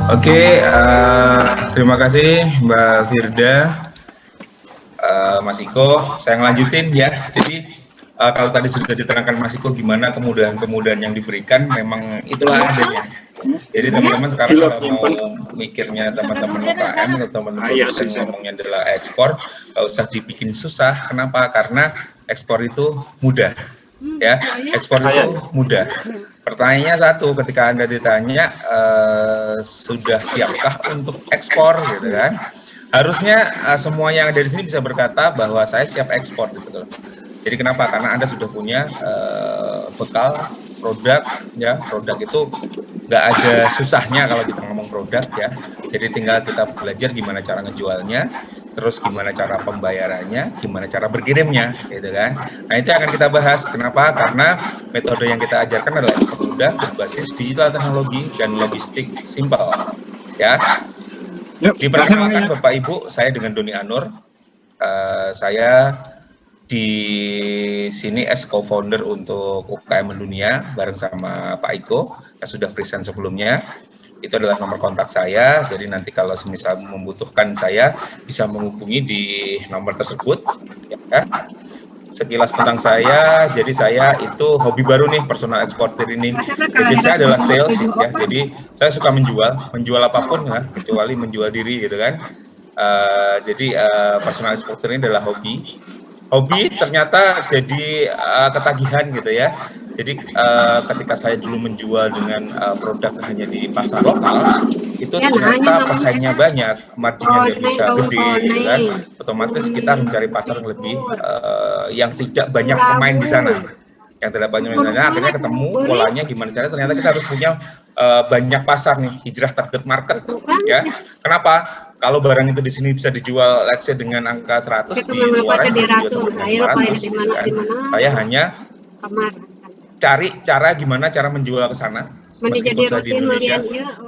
Oke, terima kasih Mbak Firda, Mas Iko. Saya ngelanjutin ya. Jadi kalau tadi sudah diterangkan Mas Iko gimana kemudahan-kemudahan yang diberikan, memang itulah adanya. Jadi teman-teman sekarang kalau mau mikirnya teman-teman UKM atau teman-teman produsen ngomongnya adalah ekspor, nggak usah dibikin susah. Kenapa? Karena ekspor itu mudah. Ya, ekspor itu mudah. Pertanyaannya satu, ketika Anda ditanya sudah siapkah untuk ekspor, gitu kan? Harusnya semua yang ada di sini bisa berkata bahwa saya siap ekspor, gitu. Jadi kenapa? Karena Anda sudah punya bekal produk, ya. Produk itu nggak ada susahnya kalau kita ngomong produk, ya. Jadi tinggal kita belajar gimana cara ngejualnya, terus gimana cara pembayarannya, gimana cara berkirimnya, gitu kan. Nah, itu akan kita bahas. Kenapa? Karena metode yang kita ajarkan adalah ekspor mudah berbasis digital teknologi dan logistik simpel. Ya. Diperkenalkan Bapak Ibu, saya dengan Doni Anur. Saya di sini as co-founder untuk UKM Mendunia bareng sama Pak Iko yang sudah present sebelumnya. Itu adalah nomor kontak saya, jadi nanti kalau semisal membutuhkan saya bisa menghubungi di nomor tersebut. Ya. Sekilas tentang saya, jadi saya itu hobi baru nih, personal exporter ini. Basic saya adalah sales ya, jadi saya suka menjual apapun ya, kecuali menjual diri gitu kan. Jadi personal exporter ini adalah hobi ternyata jadi ketagihan gitu ya. Jadi ketika saya dulu menjual dengan produk hanya di pasar lokal, itu ternyata pesaingnya banyak, marginnya nggak bisa gede gitu kan. Otomatis kita harus mencari pasar yang lebih yang tidak banyak pemain di sana. Yang tidak banyak pemain di sana, akhirnya ketemu polanya gimana caranya, ternyata kita harus punya banyak pasar nih, hijrah target market ya. Kenapa? Kalau barang itu di sini bisa dijual let's say dengan angka 100, di luar bisa dijual sampai 500 kan. Saya hanya cari cara gimana cara menjual ke sana meskipun saya di Indonesia,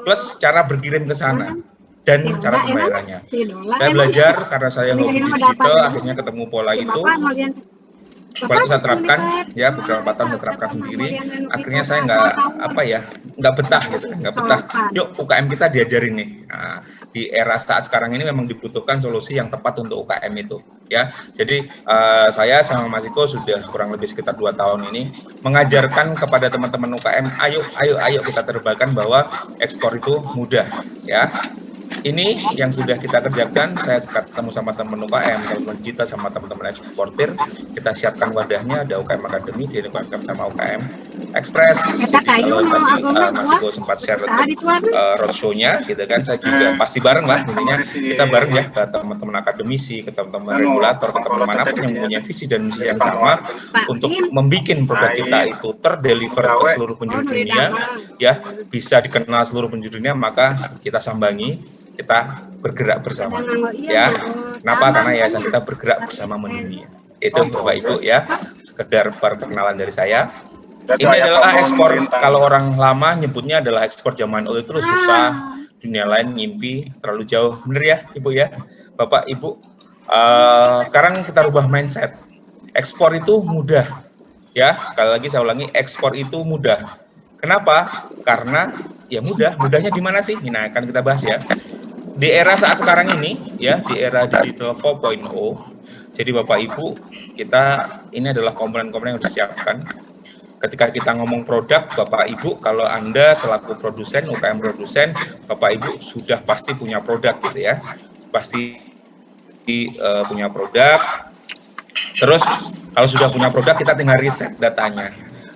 plus cara berkirim ke sana dan cara pembayarannya. Saya belajar karena saya hobi digital, akhirnya ketemu pola itu. Kalau saya terapkan ya beberapa tahun saya terapkan sendiri, akhirnya saya nggak betah gitu, nggak betah. Yuk UKM kita diajarin nih. Nah, di era saat sekarang ini memang dibutuhkan solusi yang tepat untuk UKM itu ya. Jadi saya sama Mas Iko sudah kurang lebih sekitar 2 tahun ini mengajarkan kepada teman-teman UKM, ayo kita terbangkan bahwa ekspor itu mudah ya. Ini yang sudah kita kerjakan, saya ketemu sama teman UKM, teman-teman digital sama teman-teman eksportir, kita siapkan wadahnya, ada UKM Academy, di UKM sama UKM Express. Jadi kalau tadi Mas Igo sempat share roadshow-nya, gitu kan, saya juga pasti bareng lah, intinya kita bareng ya ke teman-teman akademisi, ke teman-teman regulator, ke teman manapun yang punya visi dan misi yang sama untuk membuat produk kita itu terdeliver ke seluruh penjuru dunia, ya bisa dikenal seluruh penjuru dunia, maka kita sambangi. Kita bergerak bersama ya. Kenapa? Karena yayasan kita bergerak bersama mendunia. Itu Bapak Ibu ya, sekedar perkenalan dari saya. Ini adalah ekspor, kalau orang lama nyebutnya adalah ekspor zaman old itu susah, dunia lain ngimpi terlalu jauh. Bener ya Ibu ya, Bapak Ibu. Sekarang kita rubah mindset. Ekspor itu mudah ya, sekali lagi saya ulangi, ekspor itu mudah. Kenapa? Karena ya mudahnya di mana sih? Nah, akan kita bahas ya. Di era saat sekarang ini ya, di era digital 4.0, jadi Bapak Ibu, kita ini adalah komponen-komponen yang disiapkan. Ketika kita ngomong produk, Bapak Ibu, kalau Anda selaku produsen, UKM produsen, Bapak Ibu sudah pasti punya produk gitu ya. Pasti punya produk. Terus kalau sudah punya produk, kita tinggal riset datanya.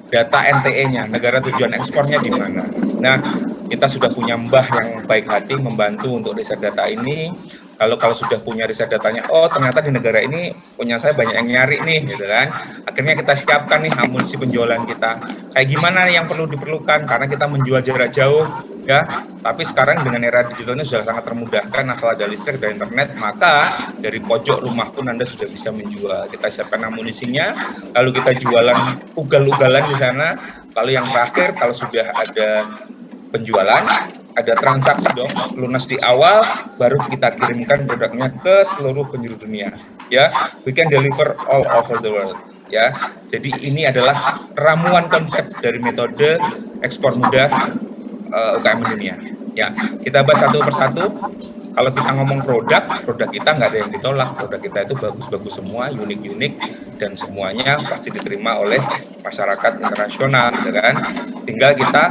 Data NTE-nya, negara tujuan ekspornya di mana. Nah, kita sudah punya mbah yang baik hati membantu untuk riset data ini. Kalau sudah punya riset datanya, oh ternyata di negara ini punya saya banyak yang nyari nih, gitu kan. Akhirnya kita siapkan nih amunisi penjualan kita. Kayak gimana yang perlu diperlukan, karena kita menjual jarak jauh, ya. Tapi sekarang dengan era digital ini sudah sangat termudahkan, asal ada listrik dan internet, maka dari pojok rumah pun Anda sudah bisa menjual. Kita siapkan amunisinya, lalu kita jualan ugal-ugalan di sana. Lalu yang terakhir, kalau sudah ada penjualan, ada transaksi dong, lunas di awal, baru kita kirimkan produknya ke seluruh penjuru dunia. Ya, we can deliver all over the world. Ya, jadi ini adalah ramuan konsep dari metode ekspor mudah UKM dunia. Ya, kita bahas satu persatu. Kalau kita ngomong produk kita nggak ada yang ditolak. Produk kita itu bagus-bagus semua, unik-unik, dan semuanya pasti diterima oleh masyarakat internasional, gitu kan? Tinggal kita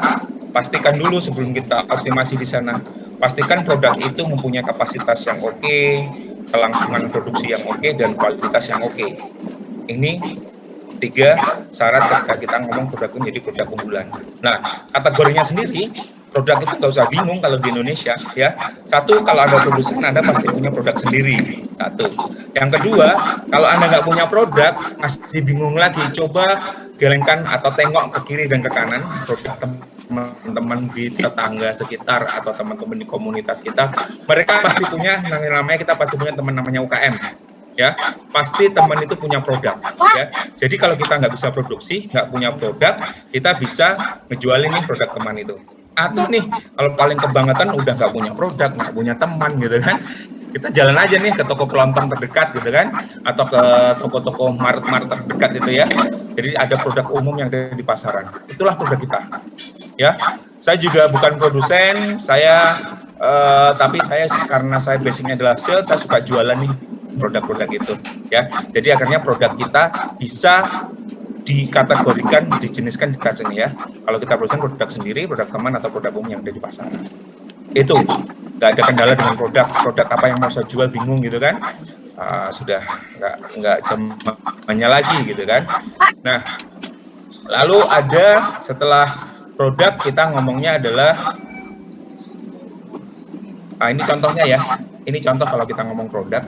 pastikan dulu sebelum kita optimasi di sana. Pastikan produk itu mempunyai kapasitas yang oke, kelangsungan produksi yang oke, dan kualitas yang oke. Ini 3 syarat ketika kita ngomong produk itu menjadi produk unggulan. Nah, kategorinya sendiri, produk itu nggak usah bingung kalau di Indonesia, ya. Satu, kalau Anda produsen, Anda pasti punya produk sendiri. Satu. Yang kedua, kalau Anda nggak punya produk, masih bingung lagi, coba gelengkan atau tengok ke kiri dan ke kanan, produk teman-teman di tetangga sekitar atau teman-teman di komunitas kita, mereka pasti punya, namanya kita pasti punya teman namanya UKM. Ya, pasti teman itu punya produk, ya. Jadi kalau kita nggak bisa produksi, nggak punya produk, kita bisa ngejualin nih produk teman itu. Atau nih, kalau paling kebangetan udah nggak punya produk, nggak punya teman gitu kan, kita jalan aja nih ke toko kelontong terdekat gitu kan, atau ke toko-toko mart-mart terdekat itu ya. Jadi ada produk umum yang ada di pasaran. Itulah produk kita. Ya, saya juga bukan produsen, tapi saya karena saya basicnya adalah sales, saya suka jualan nih produk-produk itu, ya. Jadi akhirnya produk kita bisa dikategorikan, dijeniskan di sini ya. Kalau kita produsen produk sendiri, produk teman atau produk umum yang ada di pasaran. Itu nggak ada kendala dengan produk apa yang mau saya jual, bingung gitu kan. Sudah nggak zamannya lagi gitu kan. Nah, lalu ada setelah produk kita ngomongnya adalah ini contohnya ya. Ini contoh kalau kita ngomong produk.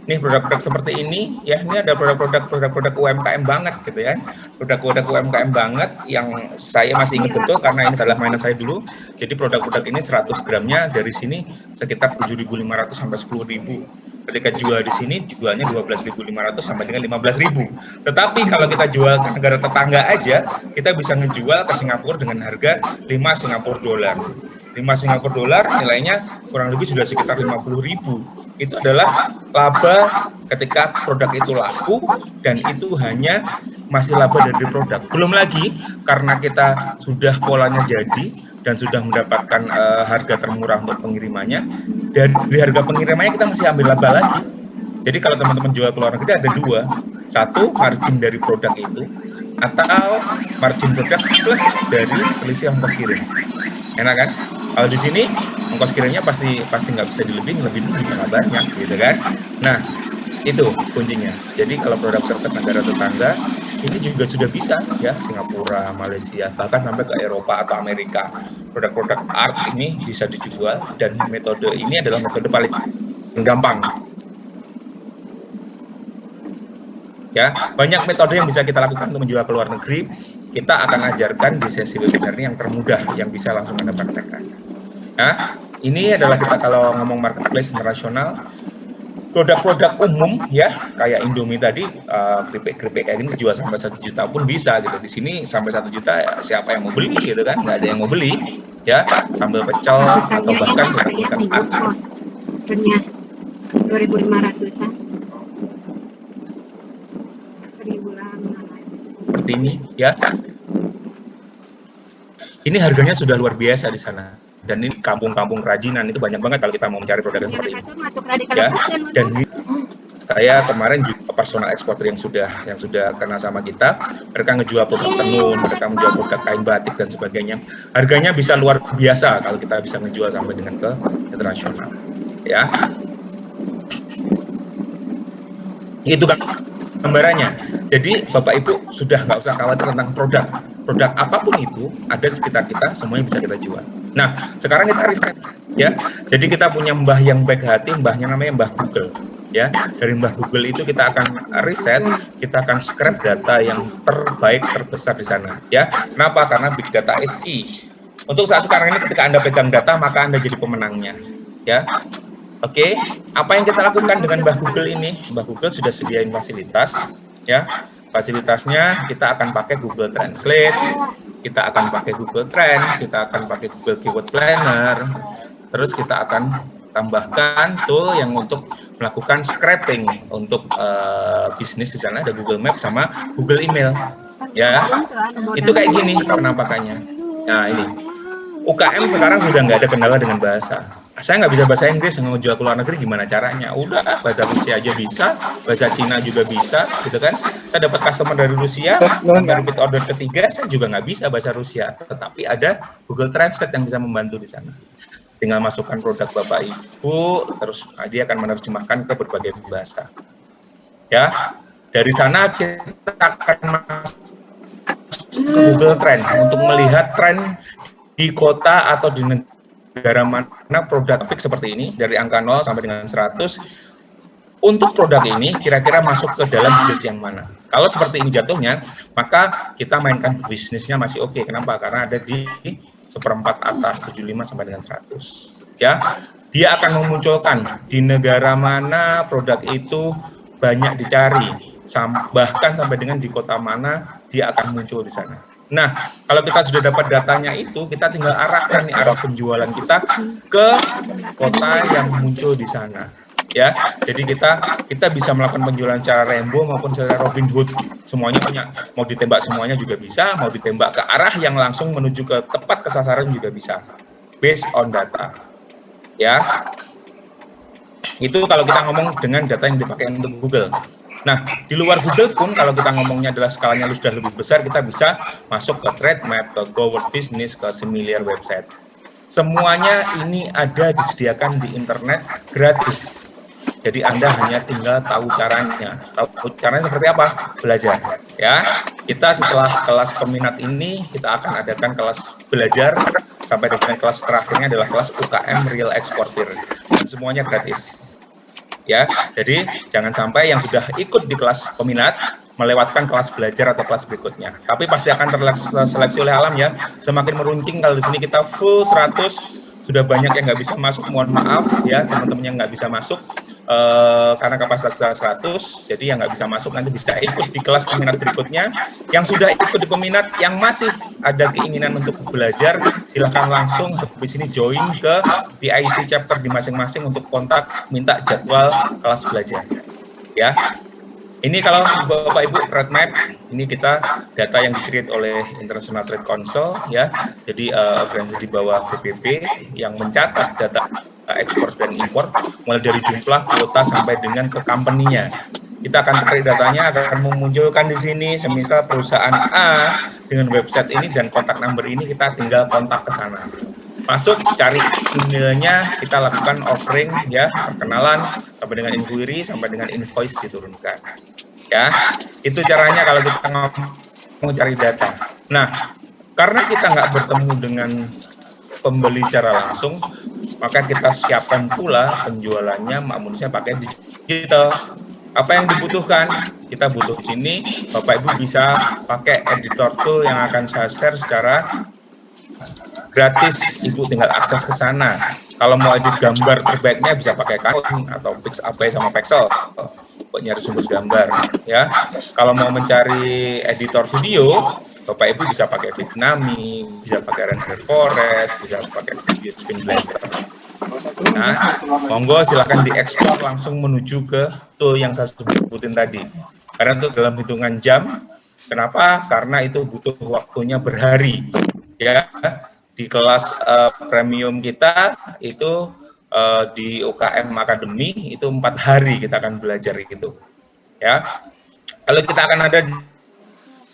Nih produk-produk seperti ini ya, ini ada produk-produk UMKM banget gitu ya. Produk-produk UMKM banget yang saya masih ingat betul karena ini adalah mainan saya dulu. Jadi produk-produk ini 100 gramnya dari sini sekitar 7.500 sampai 10.000. Ketika jual di sini jualnya 12.500 sampai dengan 15.000. Tetapi kalau kita jual ke negara tetangga aja, kita bisa ngejual ke Singapura dengan harga 5 Singapura dolar. 5 Singapura dolar nilainya kurang lebih sudah sekitar 50.000. Itu adalah laba ketika produk itu laku, dan itu hanya masih laba dari produk. Belum lagi karena kita sudah polanya jadi dan sudah mendapatkan harga termurah untuk pengirimannya, dan dari harga pengirimannya kita masih ambil laba lagi. Jadi kalau teman-teman jual ke luar negeri ada dua, satu margin dari produk itu, atau margin produk plus dari selisih ongkos kirim. Enak kan? Kalau di sini ongkos kirimnya pasti nggak bisa lebih malah banyak gitu kan. Nah, itu kuncinya. Jadi kalau produk negara tetangga ini juga sudah bisa ya, Singapura, Malaysia, bahkan sampai ke Eropa atau Amerika. Produk-produk art ini bisa dijual, dan metode ini adalah metode paling gampang. Ya, banyak metode yang bisa kita lakukan untuk menjual ke luar negeri. Kita akan ajarkan di sesi webinar ini yang termudah, yang bisa langsung Anda praktekkan. Nah, ini adalah kita kalau ngomong marketplace internasional, produk-produk umum ya, kayak Indomie tadi, keripik kayak gini jual sampai 1 juta pun bisa gitu. Di sini sampai 1 juta siapa yang mau beli gitu kan? Nggak ada yang mau beli ya, sambal pecel atau bahkan produk-produk art. 2.500-an. Seperti ini ya. Ini harganya sudah luar biasa di sana. Dan ini kampung-kampung kerajinan itu banyak banget kalau kita mau mencari produk yang seperti ini. Ya, dan saya kemarin juga personal eksporter yang sudah kenal sama kita, mereka ngejual produk tenun, mereka menjual produk kain batik dan sebagainya. Harganya bisa luar biasa kalau kita bisa ngejual sampai dengan ke internasional. Ya, itu kan gambarannya. Jadi Bapak Ibu sudah nggak usah khawatir tentang produk apapun itu ada di sekitar kita, semuanya bisa kita jual. Nah, sekarang kita riset ya. Jadi kita punya mbah yang baik hati, mbahnya namanya Mbah Google ya. Dari Mbah Google itu kita akan riset, kita akan scrap data yang terbaik, terbesar di sana ya. Kenapa? Karena big data is key. Untuk saat sekarang ini ketika Anda pegang data, maka Anda jadi pemenangnya ya. Oke, apa yang kita lakukan dengan Mbah Google ini? Mbah Google sudah sediain fasilitas ya. Fasilitasnya kita akan pakai Google Translate, kita akan pakai Google Trends, kita akan pakai Google Keyword Planner, terus kita akan tambahkan tool yang untuk melakukan scraping untuk bisnis. Di sana ada Google Maps sama Google Email ya. Itu kayak gini penampakannya. Nah, ini UKM sekarang sudah nggak ada kendala dengan bahasa. Saya nggak bisa bahasa Inggris, mau jual ke luar negeri gimana caranya? Udah, bahasa Rusia aja bisa, bahasa Cina juga bisa, gitu kan? Saya dapat customer dari Rusia, sampai repeat order ketiga, saya juga nggak bisa bahasa Rusia. Tetapi ada Google Translate yang bisa membantu di sana. Tinggal masukkan produk Bapak Ibu, terus dia akan menerjemahkan ke berbagai bahasa. Ya, dari sana kita akan masuk ke Google Trend untuk melihat tren di kota atau di negara mana produk fix seperti ini dari angka 0 sampai dengan 100 untuk produk ini kira-kira masuk ke dalam grade yang mana. Kalau seperti ini jatuhnya, maka kita mainkan bisnisnya masih oke. Kenapa? Karena ada di seperempat atas 75 sampai dengan 100. Ya, dia akan memunculkan di negara mana produk itu banyak dicari, bahkan sampai dengan di kota mana dia akan muncul di sana. Nah, kalau kita sudah dapat datanya itu, kita tinggal arahkan nih arah penjualan kita ke kota yang muncul di sana. Ya, jadi kita bisa melakukan penjualan secara rainbow maupun secara Robin Hood. Semuanya punya, mau ditembak semuanya juga bisa, mau ditembak ke arah yang langsung menuju ke tepat kesasaran juga bisa. Based on data. Ya. Itu kalau kita ngomong dengan data yang dipakai untuk Google. Nah, di luar Google pun kalau kita ngomongnya adalah skalanya sudah lebih besar, kita bisa masuk ke Trade-Map, ke Go World Business, ke Similar website. Semuanya ini ada disediakan di internet gratis. Jadi Anda hanya tinggal tahu caranya. Tahu caranya seperti apa? Belajar. Ya, kita setelah kelas peminat ini, kita akan adakan kelas belajar sampai dengan kelas terakhirnya adalah kelas UKM Real Exporter. Dan semuanya gratis. Ya, jadi jangan sampai yang sudah ikut di kelas peminat melewatkan kelas belajar atau kelas berikutnya. Tapi pasti akan terseleksi oleh alam ya. Semakin meruncing kalau di sini kita full 100, sudah banyak yang nggak bisa masuk, mohon maaf ya teman-teman yang nggak bisa masuk karena kapasitas 100, jadi yang nggak bisa masuk nanti bisa ikut di kelas peminat berikutnya. Yang sudah ikut di peminat, yang masih ada keinginan untuk belajar, silahkan langsung di sini join ke PIC chapter di masing-masing untuk kontak, minta jadwal kelas belajar. Ya, ini kalau Bapak Ibu Trade Map, ini kita data yang di-create oleh International Trade Council ya. Jadi organisasi di bawah PBB yang mencatat data ekspor dan impor mulai dari jumlah kuota sampai dengan ke company-nya. Kita akan create datanya, akan memunculkan di sini semisal perusahaan A dengan website ini dan kontak number ini, kita tinggal kontak ke sana. Masuk, cari emailnya, kita lakukan offering ya, perkenalan sampai dengan inquiry sampai dengan invoice diturunkan. Ya, itu caranya kalau kita mau cari data. Nah, karena kita nggak bertemu dengan pembeli secara langsung, maka kita siapkan pula penjualannya, amunisinya pakai digital. Apa yang dibutuhkan? Kita butuh di sini, Bapak Ibu bisa pakai editor tool yang akan saya share secara gratis. Ibu tinggal akses ke sana. Kalau mau edit gambar terbaiknya bisa pakai Canva atau Pixabay sama Pexel buat nyari sumber gambar ya. Kalau mau mencari editor video, Bapak Ibu bisa pakai Vidnami, bisa pakai Render Forest, bisa pakai Video Spin Blaster. Nah, monggo silakan diekspor langsung menuju ke tool yang saya sebutin tadi. Karena itu dalam hitungan jam. Kenapa? Karena itu butuh waktunya berhari. Ya, di kelas premium kita itu di UKM Academy itu 4 hari kita akan belajar gitu. Ya, kalau kita akan ada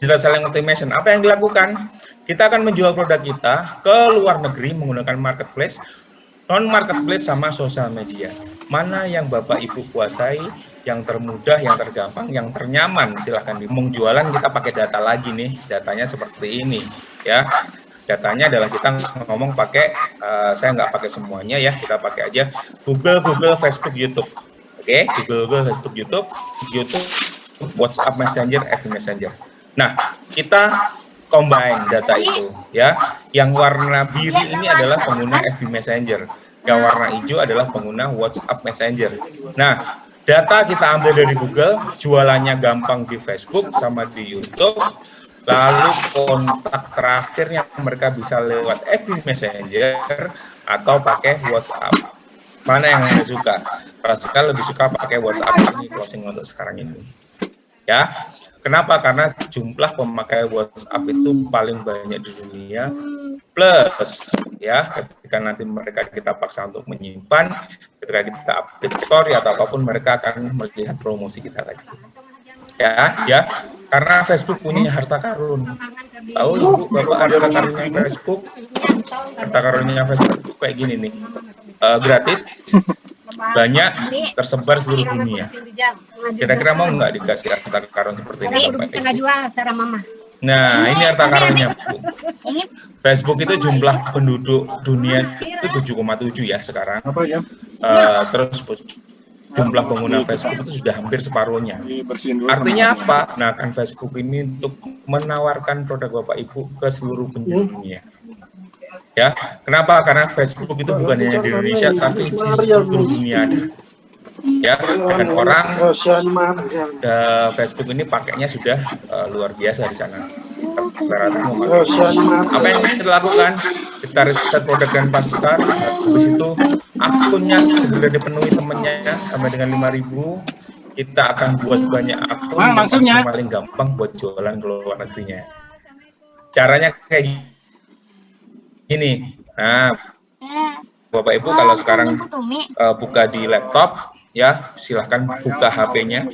digital selling automation, apa yang dilakukan? Kita akan menjual produk kita ke luar negeri menggunakan marketplace, non marketplace sama sosial media. Mana yang Bapak Ibu kuasai, yang termudah, yang tergampang, yang ternyaman, silahkan dimong jualan. Kita pakai data lagi nih, datanya seperti ini ya. Datanya adalah kita ngomong pakai, saya nggak pakai semuanya ya, kita pakai aja Google, Facebook, YouTube. Oke, Google, Facebook, YouTube, WhatsApp Messenger, FB Messenger. Nah, kita combine data itu ya. Yang warna biru ini adalah pengguna FB Messenger, yang warna hijau adalah pengguna WhatsApp Messenger. Nah, data kita ambil dari Google, jualannya gampang di Facebook sama di YouTube. Lalu kontak terakhirnya mereka bisa lewat FB Messenger atau pakai WhatsApp. Mana yang Anda suka? Saya lebih suka pakai WhatsApp ini closing untuk sekarang ini. Ya, kenapa? Karena jumlah pemakai WhatsApp itu paling banyak di dunia. Plus, ya, ketika nanti mereka kita paksa untuk menyimpan, ketika kita update story atau apapun, mereka akan melihat promosi kita lagi. Ya, karena Facebook punya harta karun. Tahu Ibu, Bapak, harta karunnya Facebook? Harta karunnya Facebook kayak gini nih, gratis, banyak, tersebar seluruh dunia. Kira-kira mau nggak dikasih harta karun seperti ini, Bapak Ibu? Nah, ini harta karunnya, Bu. Facebook itu jumlah penduduk dunia itu 7,7 ya sekarang. Terus jumlah pengguna Facebook itu sudah hampir separuhnya. Artinya apa? Nah, kan Facebook ini untuk menawarkan produk Bapak Ibu ke seluruh penjuru dunia. Ya, kenapa? Karena Facebook itu bukan hanya di Indonesia, tapi di seluruh dunia ada. Ya, dan orang Facebook ini pakainya sudah luar biasa di sana. Apa yang kita lakukan? Kita riset produk dan pasar, habis itu akunnya sudah dipenuhi temennya sampai dengan 5.000, kita akan buat banyak akun yang paling gampang buat jualan ke luar negerinya. Caranya kayak gini. Nah, Bapak Ibu kalau sekarang buka di laptop, ya silahkan buka HP-nya,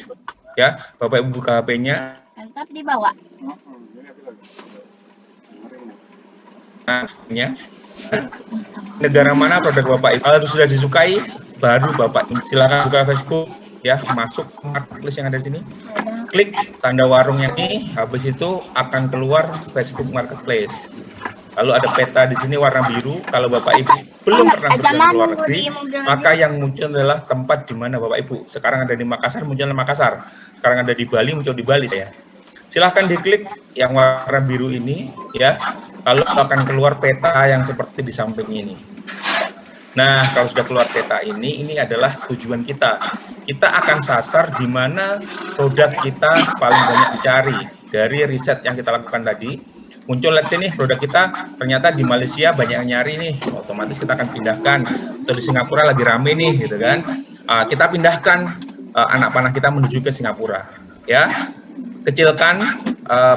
ya Bapak Ibu buka HP-nya. Laptop dibawa. Negara mana produk Bapak Ibu kalau sudah disukai, baru Bapak silakan buka Facebook, ya masuk marketplace yang ada di sini, klik tanda warungnya ini, habis itu akan keluar Facebook Marketplace. Lalu ada peta di sini warna biru. Kalau Bapak Ibu belum pernah berjalan ke luar negeri, maka yang muncul adalah tempat di mana Bapak Ibu. Sekarang ada di Makassar, muncul di Makassar. Sekarang ada di Bali, muncul di Bali saya. Silahkan diklik yang warna biru ini, ya. Lalu akan keluar peta yang seperti di samping ini. Nah, kalau sudah keluar peta ini adalah tujuan kita. Kita akan sasar di mana produk kita paling banyak dicari. Dari riset yang kita lakukan tadi, muncul let's say nih produk kita ternyata di Malaysia banyak yang nyari nih, otomatis kita akan pindahkan. Atau di Singapura lagi rame nih, gitu kan. Kita pindahkan anak panah kita menuju ke Singapura, ya. Kecilkan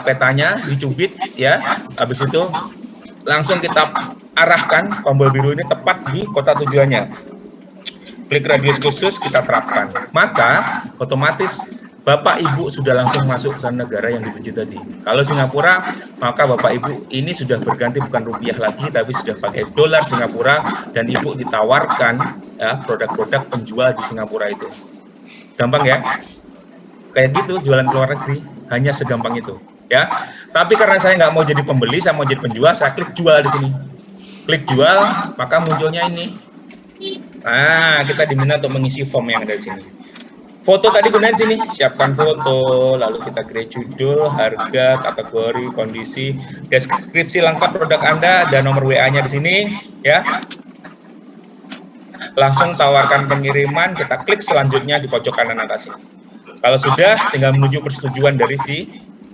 petanya, dicubit, ya. Habis itu langsung kita arahkan tombol biru ini tepat di kota tujuannya. Klik radius khusus, kita terapkan. Maka otomatis Bapak Ibu sudah langsung masuk ke negara yang dituju tadi. Kalau Singapura, maka Bapak Ibu ini sudah berganti bukan rupiah lagi, tapi sudah pakai dolar Singapura, dan Ibu ditawarkan ya produk-produk penjual di Singapura itu. Gampang ya? Kayak gitu jualan ke luar negeri, hanya segampang itu. Ya. Tapi karena saya nggak mau jadi pembeli, saya mau jadi penjual, saya klik jual di sini. Klik jual, maka munculnya ini. Nah, kita diminta untuk mengisi form yang ada di sini. Foto tadi gunain sini, siapkan foto, lalu kita create judul, harga, kategori, kondisi, deskripsi lengkap produk Anda, dan nomor WA-nya di sini, ya. Langsung tawarkan pengiriman, kita klik selanjutnya di pojok kanan atas ini. Kalau sudah, tinggal menuju persetujuan dari si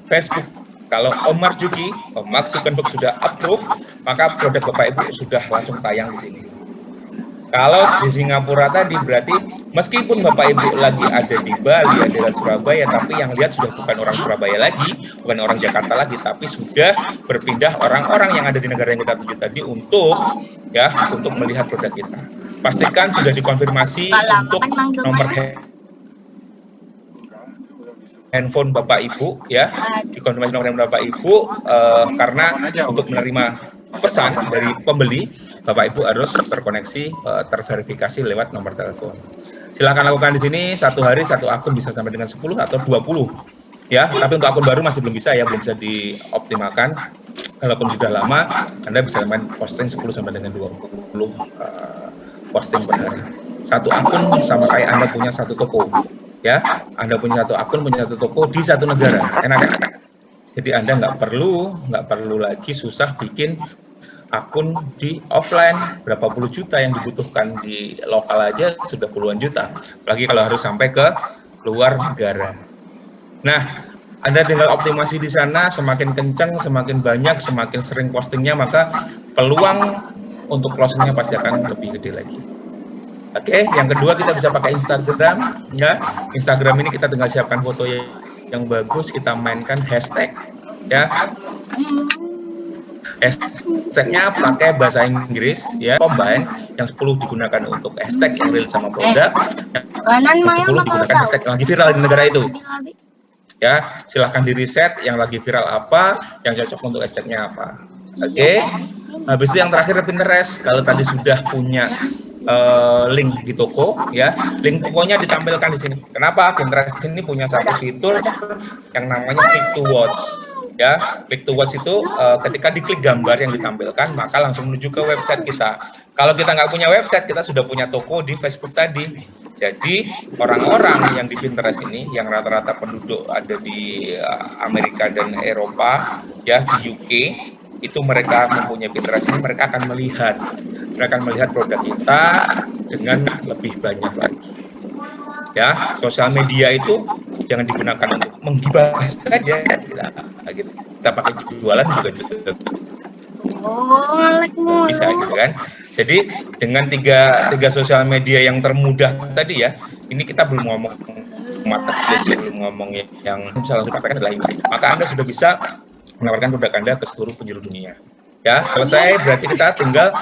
Facebook. Kalau Om Marzuki, Mark Zuckerberg sudah approve, maka produk Bapak Ibu sudah langsung tayang di sini. Kalau di Singapura tadi berarti meskipun Bapak Ibu lagi ada di Bali, ada di Surabaya, tapi yang lihat sudah bukan orang Surabaya lagi, bukan orang Jakarta lagi, tapi sudah berpindah orang-orang yang ada di negara yang kita tuju tadi untuk melihat produk kita. Pastikan sudah dikonfirmasi untuk nomor handphone Bapak Ibu, ya, dikonfirmasi nomor handphone Bapak Ibu, karena untuk menerima pesan dari pembeli, Bapak Ibu harus terkoneksi, terverifikasi lewat nomor telepon. Silakan lakukan di sini, satu hari satu akun bisa sampai dengan 10 atau 20, ya. Tapi untuk akun baru masih belum bisa ya, belum bisa dioptimalkan. Kalaupun sudah lama, Anda bisa main posting 10 sampai dengan 20 posting per hari. Satu akun sama kayak Anda punya satu toko, ya. Anda punya satu akun, punya satu toko di satu negara, enak. Jadi Anda nggak perlu lagi susah bikin akun di offline. Berapa puluh juta yang dibutuhkan di lokal aja sudah puluhan juta. Apalagi kalau harus sampai ke luar negara. Nah, Anda tinggal optimasi di sana, semakin kencang, semakin banyak, semakin sering postingnya, maka peluang untuk closingnya pasti akan lebih gede lagi. Oke, yang kedua kita bisa pakai Instagram, ya. Instagram ini kita tinggal siapkan foto yang bagus, kita mainkan hashtag, ya. Hashtagnya pakai bahasa Inggris ya, combine, yang 10 digunakan untuk hashtag yang real sama produk, yang 10 digunakan hashtag yang lagi viral di negara itu. Ya, silahkan di reset yang lagi viral apa, yang cocok untuk hashtagnya apa. Oke. Habis itu yang terakhir Pinterest. Kalau tadi sudah punya link di toko, ya, link tokonya ditampilkan di sini. Kenapa? Pinterest ini punya satu fitur yang namanya click to watch. Ya, click to watch itu ketika diklik gambar yang ditampilkan, maka langsung menuju ke website kita. Kalau kita nggak punya website, kita sudah punya toko di Facebook tadi. Jadi orang-orang yang di Pinterest ini, yang rata-rata penduduk ada di Amerika dan Eropa, ya di UK, itu mereka mempunyai Pinterest ini, mereka akan melihat produk kita dengan lebih banyak lagi. Ya, sosial media itu jangan digunakan untuk menggibah saja, kita pakai jualan juga bisa gitu kan. Jadi dengan tiga sosial media yang termudah tadi ya, ini kita belum ngomong marketplace, belum ngomong yang bisa langsung katakan adalah ini. Maka Anda sudah bisa menawarkan produk Anda ke seluruh penjuru dunia. Ya, selesai berarti kita tinggal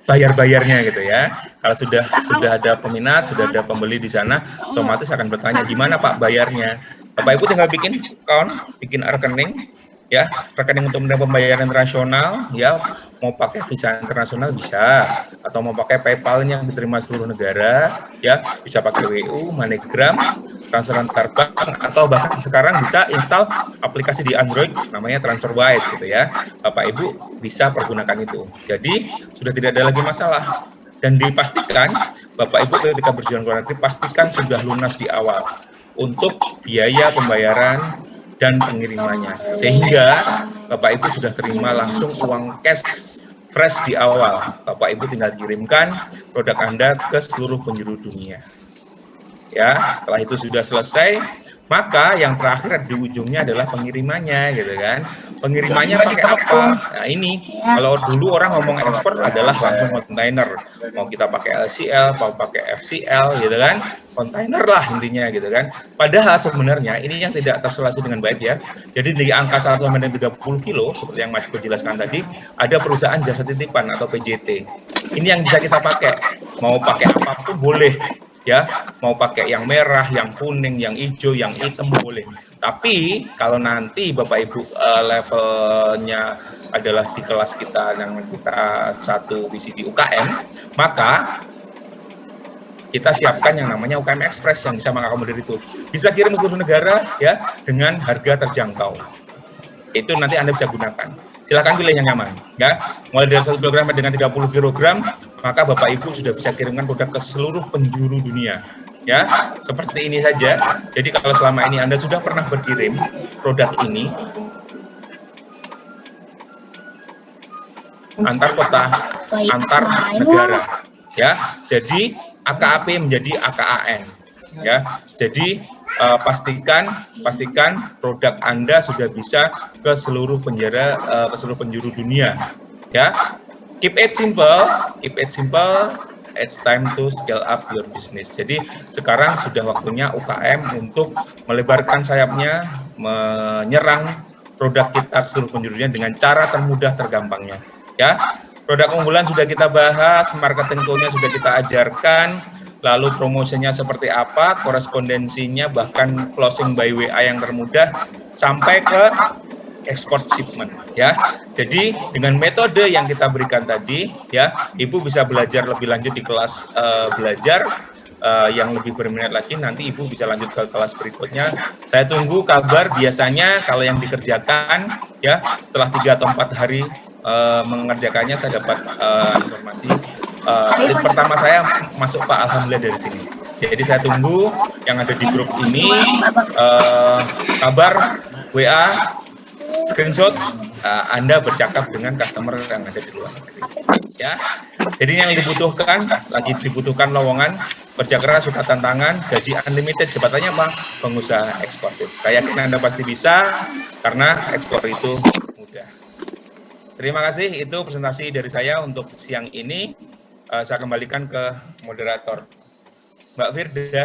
bayar-bayarnya gitu ya. Kalau sudah ada peminat, sudah ada pembeli di sana, otomatis akan bertanya gimana Pak bayarnya. Bapak Ibu tinggal bikin account, bikin rekening, ya, rekening untuk menerima pembayaran internasional, ya, mau pakai Visa internasional bisa, atau mau pakai PayPal yang diterima seluruh negara, ya, bisa pakai WU, MoneyGram, transfer antar bank, atau bahkan sekarang bisa install aplikasi di Android namanya TransferWise gitu ya. Bapak Ibu bisa pergunakan itu. Jadi sudah tidak ada lagi masalah. Dan dipastikan Bapak Ibu ketika berjualan ke luar negeri pastikan sudah lunas di awal untuk biaya pembayaran dan pengirimannya, sehingga Bapak Ibu sudah terima langsung uang cash fresh di awal. Bapak Ibu tinggal kirimkan produk Anda ke seluruh penjuru dunia. Ya, setelah itu sudah selesai, maka yang terakhir di ujungnya adalah pengirimannya gitu kan. Pengirimannya pakai apa? Nah ini, kalau dulu orang ngomong ekspor adalah langsung kontainer. Mau kita pakai LCL, mau pakai FCL gitu kan. Kontainer lah intinya gitu kan. Padahal sebenarnya ini yang tidak terselasi dengan baik ya. Jadi di angka 1-30 kilo, seperti yang Mas jelaskan tadi, ada perusahaan jasa titipan atau PJT. Ini yang bisa kita pakai. Mau pakai apapun boleh. Ya, mau pakai yang merah, yang kuning, yang hijau, yang hitam boleh. Tapi kalau nanti Bapak Ibu levelnya adalah di kelas kita yang kita satu visi di UKM, maka kita siapkan yang namanya UKM Express yang bisa mengakomodir itu. Bisa kirim ke seluruh negara ya dengan harga terjangkau. Itu nanti Anda bisa gunakan. Silakan pilih yang nyaman ya. Mulai dari 1 kg dengan 30 kg, maka Bapak Ibu sudah bisa kirimkan produk ke seluruh penjuru dunia. Ya, seperti ini saja. Jadi kalau selama ini Anda sudah pernah berkirim produk ini antar kota, antar negara, ya. Jadi AKAP menjadi AKAN, ya. Jadi pastikan produk Anda sudah bisa ke seluruh penjuru dunia, ya. Keep it simple. It's time to scale up your business. Jadi sekarang sudah waktunya UKM untuk melebarkan sayapnya, menyerang produk kita ke seluruh penjuru dunia dengan cara termudah tergampangnya. Ya, produk unggulan sudah kita bahas, marketing toolnya sudah kita ajarkan, lalu promosinya seperti apa, korespondensinya, bahkan closing by WA yang termudah, sampai ke export shipment ya. Jadi dengan metode yang kita berikan tadi ya, Ibu bisa belajar lebih lanjut di kelas belajar yang lebih berminat lagi. Nanti Ibu bisa lanjut ke kelas berikutnya. Saya tunggu kabar. Biasanya kalau yang dikerjakan ya setelah 3 atau 4 hari mengerjakannya saya dapat informasi lead pertama saya masuk Pak, alhamdulillah dari sini. Jadi saya tunggu yang ada di grup ini kabar WA, screenshot Anda bercakap dengan customer yang ada di luar negeri. Ya, jadi yang dibutuhkan lowongan, kerja keras, suka tantangan, gaji unlimited, jabatannya apa? Pengusaha eksportir. Saya yakin Anda pasti bisa karena ekspor itu mudah. Terima kasih, itu presentasi dari saya untuk siang ini. Saya kembalikan ke moderator, Mbak Firda.